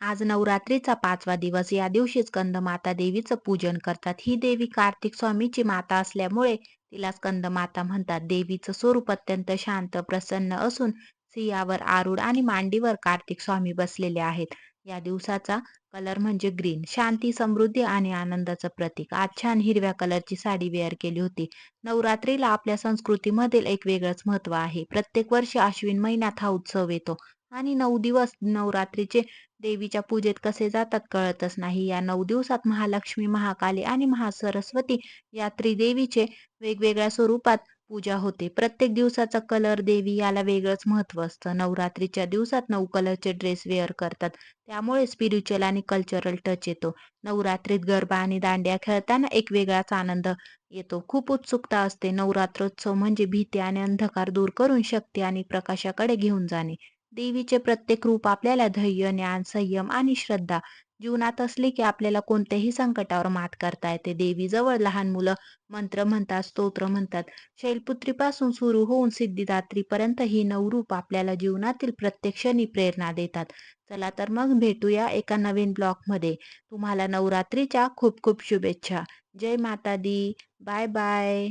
आज नवरात्रीचा 5वा दिवस. या दिवशी स्कंदमाता देवीचं पूजन करतात. ही देवी कार्तिक स्वामीची माता असल्यामुळे तिला स्कंदमाता म्हणतात. देवीचं स्वरूप अत्यंत शांत, प्रसन्न असून सिंहावर आरूढ आणि मांडीवर कार्तिक स्वामी बसलेले आहेत. या दिवसाचा कलर म्हणजे ग्रीन, शांती, समृद्धी आणि आनंदाचं प्रतीक. आज छान हिरव्या कलरची साडी वेअर केली होती. नवरात्रीला आपल्या संस्कृतीमधील एक वेगळंच महत्त्व आहे. प्रत्येक वर्षी अश्विन महिन्यात हा उत्सव येतो आणि 9 दिवस नवरात्रीचे देवीच्या पूजेत कसे जातात कळतच नाही. या 9 दिवसात महालक्ष्मी, महाकाली आणि महासरस्वती या त्रिदेवीचे वेगवेगळ्या स्वरूपात पूजा होते. प्रत्येक दिवसाचा कलर देवी याला वेगळंच महत्त्व असतं. नवरात्रीच्या दिवसात 9 कलरचे ड्रेस वेअर करतात. त्यामुळे स्पिरिच्युअल आणि कल्चरल टच येतो. नवरात्रीत गरबा आणि दांडिया खेळताना एक वेगळाच आनंद येतो. खूप उत्सुकता असते. नवरात्रोत्सव म्हणजे भीती आणि अंधकार दूर करून शक्ती आणि प्रकाशाकडे घेऊन जाणे. देवीचे प्रत्येक रूप आपल्याला धैर्य, ज्ञान, संयम आणि श्रद्धा जीवनात असली की आपल्याला कोणत्याही संकटावर मात करता येते. देवीजवळ लहान मुलं मंत्र म्हणतात, स्तोत्र म्हणतात. शैलपुत्रीपासून सुरू होऊन सिद्धिदात्रीपर्यंत ही 9 रूप आपल्याला जीवनातील प्रत्येक क्षणी प्रेरणा देतात. चला तर मग भेटूया एका नवीन ब्लॉगमध्ये. तुम्हाला नवरात्रीच्या खूप खूप शुभेच्छा. जय माता दी. Bye bye.